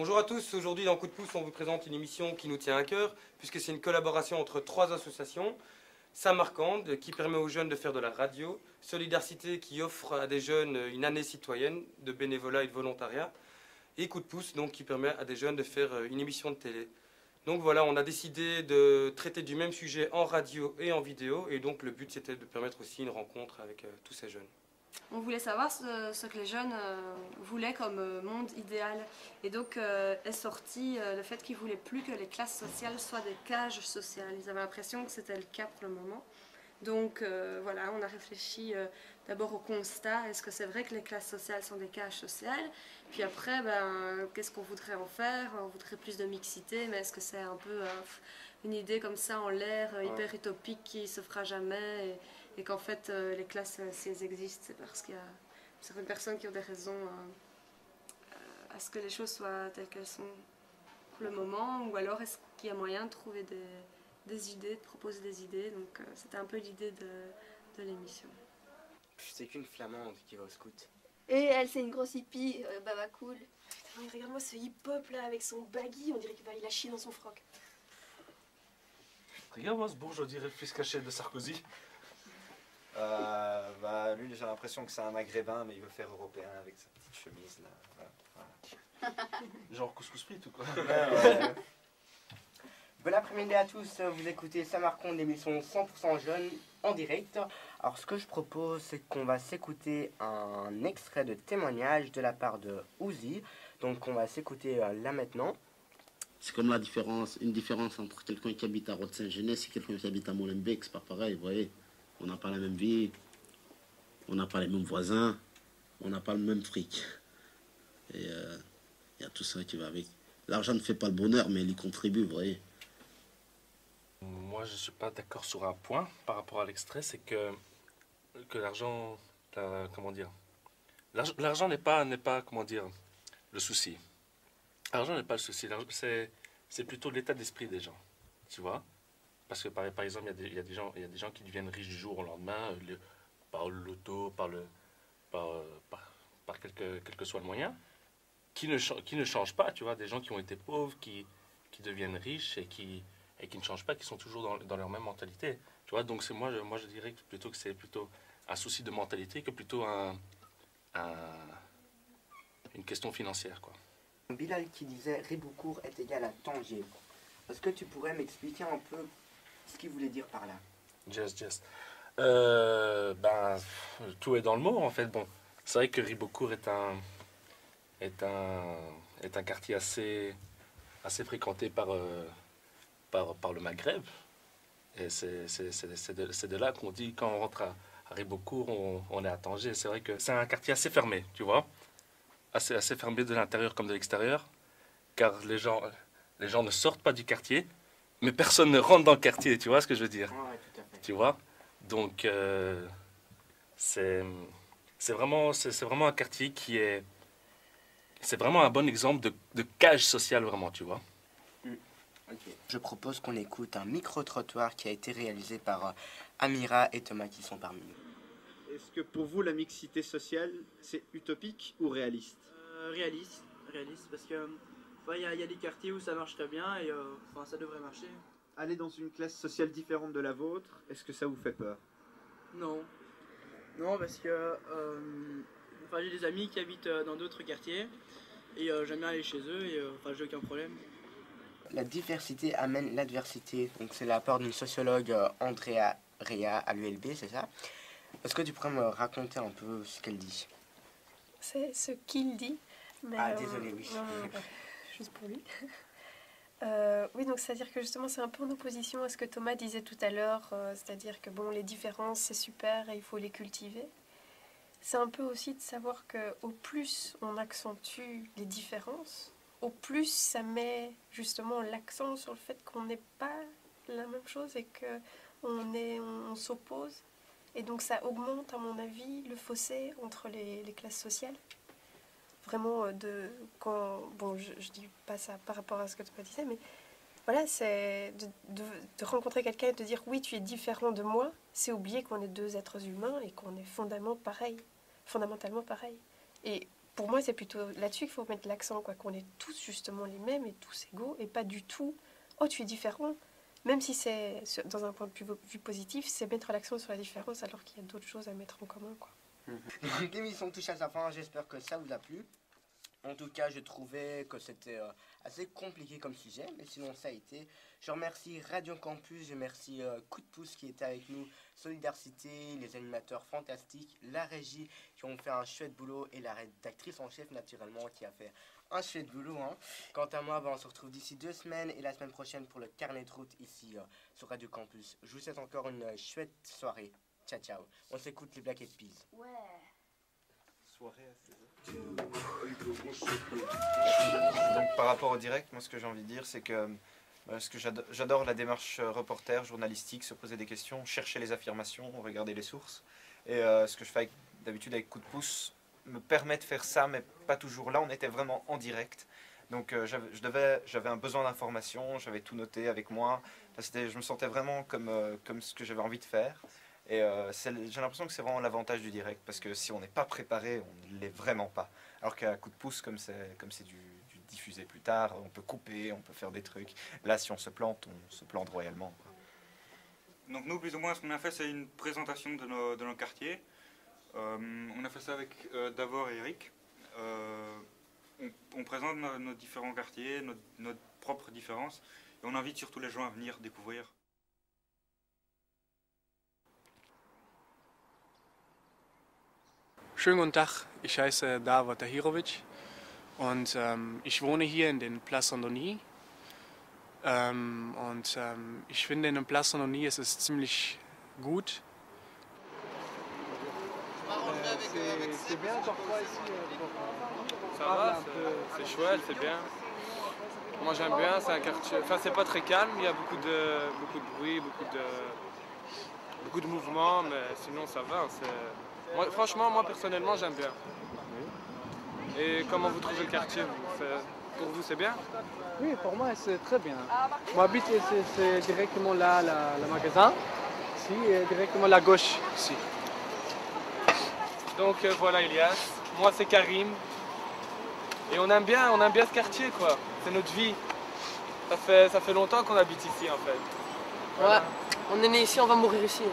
Bonjour à tous, aujourd'hui dans Coup de pouce on vous présente une émission qui nous tient à cœur puisque c'est une collaboration entre 3 associations. Samarcande qui permet aux jeunes de faire de la radio, Solidarité qui offre à des jeunes une année citoyenne de bénévolat et de volontariat et Coup de pouce donc, qui permet à des jeunes de faire une émission de télé. Donc voilà, on a décidé de traiter du même sujet en radio et en vidéo et donc le but c'était de permettre aussi une rencontre avec tous ces jeunes. On voulait savoir ce que les jeunes voulaient comme monde idéal. Et donc est sorti le fait qu'ils ne voulaient plus que les classes sociales soient des cages sociales. Ils avaient l'impression que c'était le cas pour le moment. Donc voilà, on a réfléchi d'abord au constat. Est-ce que c'est vrai que les classes sociales sont des cages sociales? Puis après, qu'est-ce qu'on voudrait en faire? On voudrait plus de mixité, mais est-ce que c'est un peu une idée comme ça en l'air, hyper utopique qui ne se fera jamais et qu'en fait les classes, si elles existent, c'est parce qu'il y a certaines personnes qui ont des raisons à ce que les choses soient telles qu'elles sont pour le moment, ou alors est-ce qu'il y a moyen de trouver des idées, de proposer des idées. Donc c'était un peu l'idée de l'émission. C'est qu'une flamande qui va au scout. Et elle, c'est une grosse hippie, baba cool. Putain, regarde-moi ce hip-hop là avec son baggy, on dirait qu'il a chié dans son froc. Regarde-moi ce bourge, on dirait le fils caché de Sarkozy. Lui, j'ai l'impression que c'est un maghrébin, mais il veut faire européen avec sa petite chemise là. Voilà. Genre couscous frites ou quoi? Ouais. Bon après-midi à tous, vous écoutez Samarcande, l'émission 100% jeune en direct. Alors ce que je propose, c'est qu'on va s'écouter un extrait de témoignage de la part de Ouzi. Donc on va s'écouter là maintenant. C'est comme une différence entre quelqu'un qui habite à Rode-Saint-Genès et quelqu'un qui habite à Molenbeek, c'est pas pareil, vous voyez. On n'a pas la même vie, on n'a pas les mêmes voisins, on n'a pas le même fric. Et il y a tout ça qui va avec. L'argent ne fait pas le bonheur, mais il y contribue, vous voyez. Moi, je ne suis pas d'accord sur un point par rapport à l'extrait, c'est que l'argent, comment dire, l'argent n'est pas, comment dire, le souci. L'argent n'est pas le souci, c'est plutôt l'état d'esprit des gens, tu vois. Parce que par exemple, il y a des gens qui deviennent riches du jour au lendemain, par le loto, par quel que soit le moyen, qui ne changent pas, tu vois, des gens qui ont été pauvres, qui deviennent riches et qui ne changent pas, qui sont toujours dans leur même mentalité. Tu vois, donc moi je dirais que c'est plutôt un souci de mentalité que plutôt une question financière, quoi. Bilal qui disait Riboucourt est égal à Tanger. Est-ce que tu pourrais m'expliquer un peu ce qu'il voulait dire par là? Just. Tout est dans le mot en fait. Bon, c'est vrai que Riboucourt est un quartier assez fréquenté par le Maghreb. Et c'est de là qu'on dit, quand on rentre à Riboucourt, on est à Tanger. C'est vrai que c'est un quartier assez fermé, tu vois. Assez fermé de l'intérieur comme de l'extérieur. Car les gens ne sortent pas du quartier, mais personne ne rentre dans le quartier, tu vois ce que je veux dire? Ouais, tout à fait. Tu vois? Donc, c'est vraiment un quartier qui est... C'est vraiment un bon exemple de cage sociale, vraiment, tu vois? Okay. Je propose qu'on écoute un micro-trottoir qui a été réalisé par Amira et Thomas qui sont parmi nous. Est-ce que pour vous, la mixité sociale, c'est utopique ou réaliste? Réaliste, parce que il y a des quartiers où ça marche très bien et ça devrait marcher. Aller dans une classe sociale différente de la vôtre, est-ce que ça vous fait peur? Non, parce que j'ai des amis qui habitent dans d'autres quartiers et j'aime bien aller chez eux et j'ai aucun problème. La diversité amène l'adversité. Donc c'est l'apport d'une sociologue Andrea Rea à l'ULB, c'est ça? Est-ce que tu pourrais me raconter un peu ce qu'elle dit? C'est ce qu'il dit. Mais désolé, oui. Juste pour lui. Oui, donc c'est-à-dire que justement c'est un peu en opposition à ce que Thomas disait tout à l'heure, c'est-à-dire que bon, les différences c'est super et il faut les cultiver. C'est un peu aussi de savoir qu'au plus on accentue les différences, au plus ça met justement l'accent sur le fait qu'on n'est pas la même chose et qu'on s'oppose. Et donc ça augmente, à mon avis, le fossé entre les classes sociales. Vraiment, je dis pas ça par rapport à ce que tu disais, mais voilà, c'est de rencontrer quelqu'un et de dire oui, tu es différent de moi, c'est oublier qu'on est deux êtres humains et qu'on est fondamentalement pareil. Et pour moi, c'est plutôt là-dessus qu'il faut mettre l'accent, quoi, qu'on est tous justement les mêmes et tous égaux, et pas du tout « oh, tu es différent ». Même si c'est, dans un point de vue positif, c'est mettre l'accent sur la différence alors qu'il y a d'autres choses à mettre en commun, quoi. Donc l'émission touche à sa fin, j'espère que ça vous a plu. En tout cas, je trouvais que c'était assez compliqué comme sujet, mais sinon ça a été. Je remercie Radio Campus, je remercie Coup de pouce qui était avec nous, Solidarité, les animateurs fantastiques, la régie qui ont fait un chouette boulot et la rédactrice en chef naturellement qui a fait un chouette boulot. Hein. Quant à moi, on se retrouve d'ici 2 semaines et la semaine prochaine pour le carnet de route ici sur Radio Campus. Je vous souhaite encore une chouette soirée. Ciao ciao. On s'écoute les Black Eyed Peas. Ouais. Soirée à 16h. Donc par rapport au direct, moi ce que j'ai envie de dire c'est que parce que j'adore la démarche reporter, journalistique, se poser des questions, chercher les affirmations, regarder les sources. Et ce que je fais d'habitude avec Coup de pouce me permet de faire ça, mais pas toujours. Là, on était vraiment en direct. Donc j'avais un besoin d'information, j'avais tout noté avec moi. Je me sentais vraiment comme ce que j'avais envie de faire. Et j'ai l'impression que c'est vraiment l'avantage du direct, parce que si on n'est pas préparé, on ne l'est vraiment pas. Alors qu'à Coup de pouce, comme c'est du diffusé plus tard, on peut couper, on peut faire des trucs. Là, si on se plante royalement, quoi. Donc nous, plus ou moins, ce qu'on a fait, c'est une présentation de nos quartiers. On a fait ça avec Davor et Eric. On présente nos différents quartiers, notre propre différence, et on invite surtout les gens à venir découvrir. Schönen guten Tag, ich heiße Davor Tahirovic und ich wohne hier in den Place Saint-Denis. Ich finde, in dem Place Saint-Denis ist es ziemlich gut. C'est bien parfois ici. Ça va, c'est chouette, c'est bien. Moi j'aime bien, c'est un quartier. Enfin, c'est pas très calme, il y a beaucoup de bruit, beaucoup de mouvements, mais sinon ça va. Franchement, moi personnellement, j'aime bien. Et comment vous trouvez le quartier pour vous, c'est bien? Oui, pour moi, c'est très bien. Moi, j'habite, c'est directement là, le magasin. Ici, et directement à la gauche, ici. Donc voilà, Elias. Moi, c'est Karim. Et on aime bien ce quartier, quoi. C'est notre vie. Ça fait longtemps qu'on habite ici, en fait. Voilà. Ouais, on est né ici, on va mourir ici.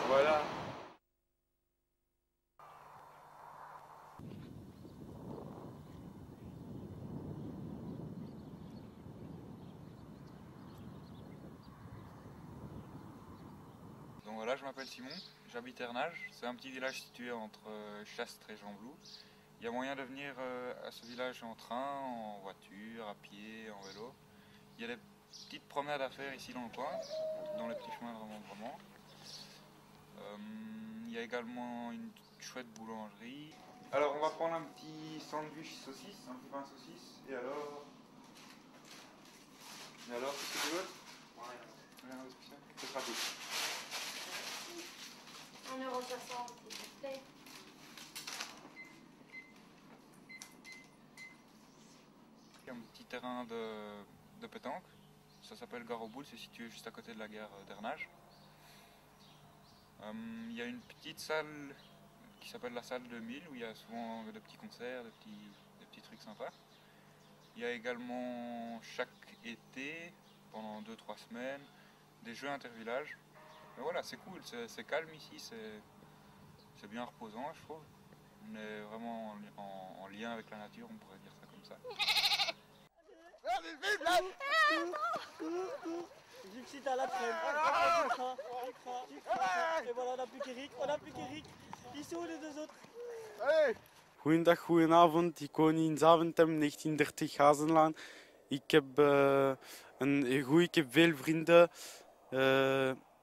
Voilà. Donc voilà, je m'appelle Simon, j'habite Ernage. C'est un petit village situé entre Chastres et Gembloux. Il y a moyen de venir à ce village en train, en voiture, à pied, en vélo. Il y a des petites promenades à faire ici dans le coin, dans les petits chemins de remontement. Il y a également une chouette boulangerie. Alors on va prendre un petit sandwich saucisse, un petit pain saucisse, et alors qu'est-ce que tu veux? Rien de spécial. C'est pratique. 1,60 €, s'il vous plaît. Il y a un petit terrain de pétanque, ça s'appelle Gare aux Boules, c'est situé juste à côté de la gare d'Ernage. Il y a une petite salle qui s'appelle la salle 2000 où il y a souvent des petits concerts, des petits trucs sympas. Il y a également chaque été, pendant 2-3 semaines, des jeux intervillages. Mais voilà, c'est cool, c'est calme ici, c'est bien reposant, je trouve. On est vraiment en lien avec la nature, on pourrait dire ça comme ça. Gypsy à la traîne. Et voilà, on n'a plus qu'Eric. Ils sont où les deux autres? Goedendag, goedenavond. Ik woon in Zaventem, 1930 Hazenlaan. Ik heb veel vrienden.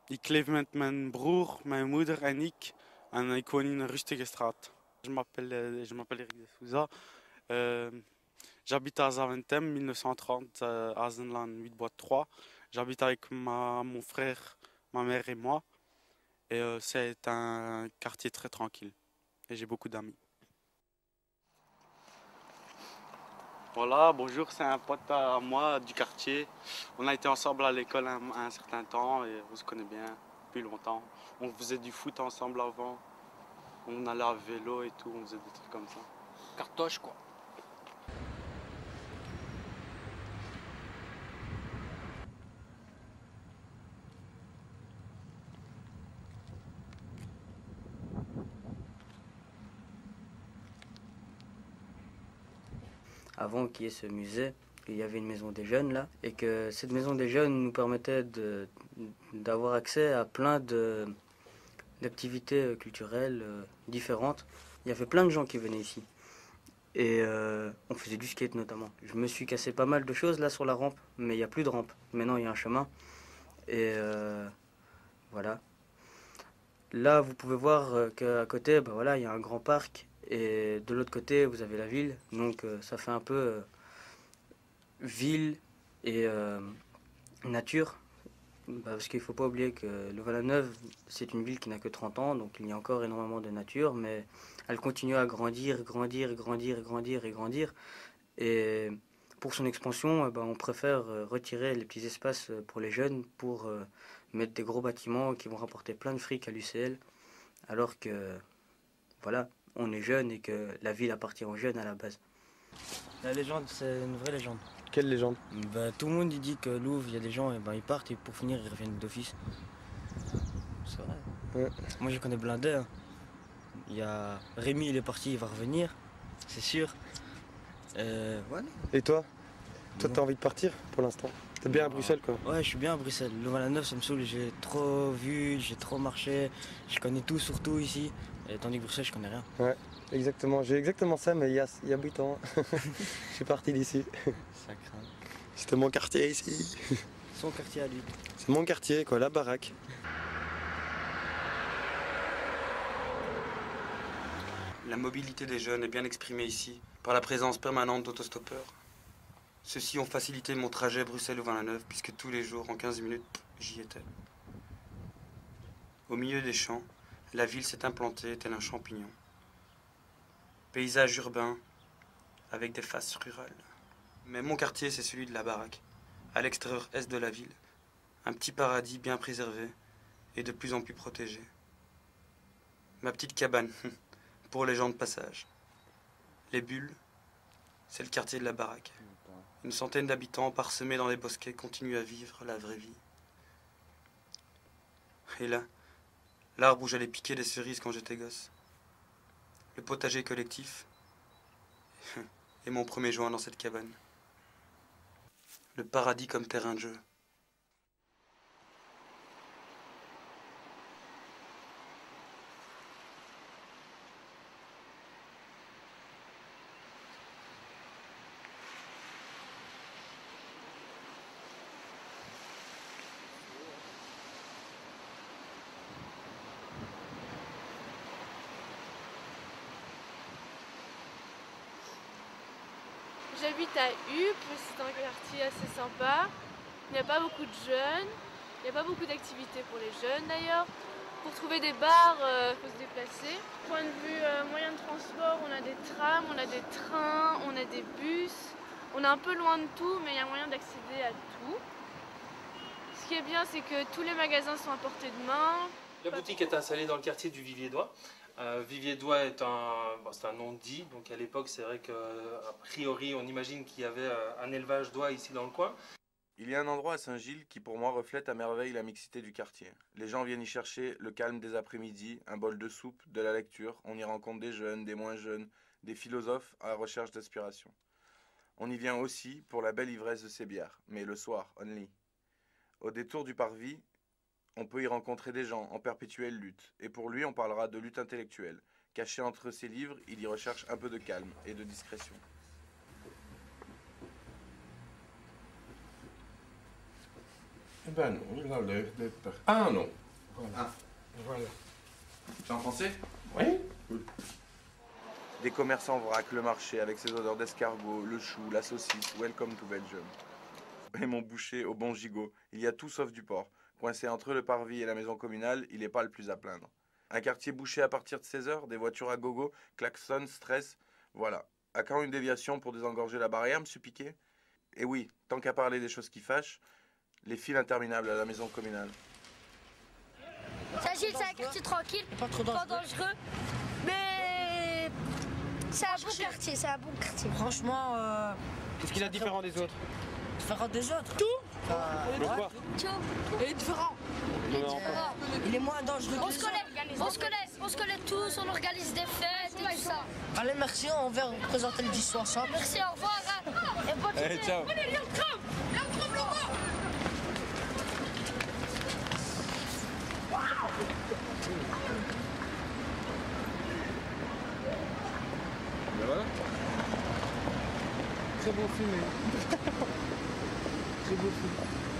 Ik leef met mijn broer, mijn moeder en ik. En ik woon in een rustige straat. Je m'appelle Eric de Souza. J'habite à Zaventem, 1930, Hazenlaan 8 boîte 3. J'habite avec mon frère, ma mère et moi. Et c'est un quartier très tranquille. Et j'ai beaucoup d'amis. Voilà, bonjour, c'est un pote à moi du quartier. On a été ensemble à l'école un certain temps et on se connaît bien depuis longtemps. On faisait du foot ensemble avant. On allait à vélo et tout, on faisait des trucs comme ça. Cartoche quoi. Avant qu'il y ait ce musée, il y avait une maison des jeunes là, et que cette maison des jeunes nous permettait d'avoir accès à plein d'activités culturelles différentes. Il y avait plein de gens qui venaient ici. Et on faisait du skate notamment. Je me suis cassé pas mal de choses là sur la rampe, mais il n'y a plus de rampe. Maintenant il y a un chemin. Et voilà. Là vous pouvez voir qu'à côté, bah, voilà, il y a un grand parc. Et de l'autre côté vous avez la ville. Donc ça fait un peu ville et nature. Bah, parce qu'il ne faut pas oublier que Louvain-la-Neuve, c'est une ville qui n'a que 30 ans, donc il y a encore énormément de nature, mais elle continue à grandir. Et pour son expansion, bah, on préfère retirer les petits espaces pour les jeunes pour mettre des gros bâtiments qui vont rapporter plein de fric à l'UCL, alors que voilà, on est jeune et que la ville appartient aux jeunes à la base. La légende, c'est une vraie légende. Quelle légende? Bah, tout le monde il dit que Louvre, il y a des gens, et ben, ils partent et pour finir ils reviennent d'office. C'est vrai. Ouais. Moi je connais blindé. Hein. Il y a Rémi, il est parti, il va revenir, c'est sûr. Voilà. Et toi? Toi, t'as envie de partir pour l'instant? T'es bien à Bruxelles quoi? Ouais, je suis bien à Bruxelles. Louvain-la-Neuve, ça me saoule, j'ai trop vu, j'ai trop marché, je connais tout surtout ici. Et tandis que Bruxelles, je connais rien. Ouais, exactement. J'ai exactement ça, mais il y a 8 ans. Je suis parti d'ici. Ça craint. C'était mon quartier ici. Son quartier à lui. C'est mon quartier, quoi, la baraque. La mobilité des jeunes est bien exprimée ici, par la présence permanente d'autostoppeurs. Ceux-ci ont facilité mon trajet Bruxelles-Louvain-la-Neuve, puisque tous les jours, en 15 minutes, j'y étais. Au milieu des champs, la ville s'est implantée tel un champignon. Paysage urbain, avec des faces rurales. Mais mon quartier, c'est celui de la baraque, à l'extérieur est de la ville. Un petit paradis bien préservé et de plus en plus protégé. Ma petite cabane, pour les gens de passage. Les bulles, c'est le quartier de la baraque. Une centaine d'habitants parsemés dans les bosquets continuent à vivre la vraie vie. Et là, l'arbre où j'allais piquer des cerises quand j'étais gosse. Le potager collectif. Et mon premier joint dans cette cabane. Le paradis comme terrain de jeu. J'habite à Huppe, c'est un quartier assez sympa. Il n'y a pas beaucoup de jeunes, il n'y a pas beaucoup d'activités pour les jeunes d'ailleurs. Pour trouver des bars, il faut se déplacer. Point de vue moyen de transport, on a des trams, on a des trains, on a des bus. On est un peu loin de tout, mais il y a moyen d'accéder à tout. Ce qui est bien, c'est que tous les magasins sont à portée de main. La boutique est installée dans le quartier du Vivier-d'Oie. Vivier-d'Oie est c'est un non-dit, donc à l'époque c'est vrai qu'a priori on imagine qu'il y avait un élevage d'oies ici dans le coin. Il y a un endroit à Saint-Gilles qui pour moi reflète à merveille la mixité du quartier. Les gens viennent y chercher le calme des après-midi, un bol de soupe, de la lecture. On y rencontre des jeunes, des moins jeunes, des philosophes à la recherche d'inspiration. On y vient aussi pour la belle ivresse de ses bières, mais le soir, only. Au détour du parvis, on peut y rencontrer des gens en perpétuelle lutte. Et pour lui, on parlera de lutte intellectuelle. Caché entre ses livres, il y recherche un peu de calme et de discrétion. Eh ben non, il a l'air d'être... Ah non. Voilà. Ah. Voilà. Tu en français? Oui. Des commerçants vraquent le marché avec ses odeurs d'escargot, le chou, la saucisse, welcome to Belgium. Et mon boucher au bon gigot, il y a tout sauf du porc. Coincé entre le parvis et la maison communale, il n'est pas le plus à plaindre. Un quartier bouché à partir de 16h, des voitures à gogo, klaxons, stress, voilà. À quand une déviation pour désengorger la barrière, monsieur Piquet? Et oui, tant qu'à parler des choses qui fâchent, les files interminables à la maison communale. Saint-Gilles, c'est un quartier tranquille, pas dangereux. C'est un bon quartier, c'est un bon quartier. Franchement, Qu'est-ce qu'il a de différent des autres? différent des autres. Tout. Pourquoi? Il est différent. Non. Il est moins dangereux. On se connaît tous, on organise des fêtes et tout ça. Allez, merci, on va présenter le 10 soir ensemble. Merci, au revoir. Hein. Et bonne Allez, journée. ciao. Ben voilà. Très beau film. Très beau film.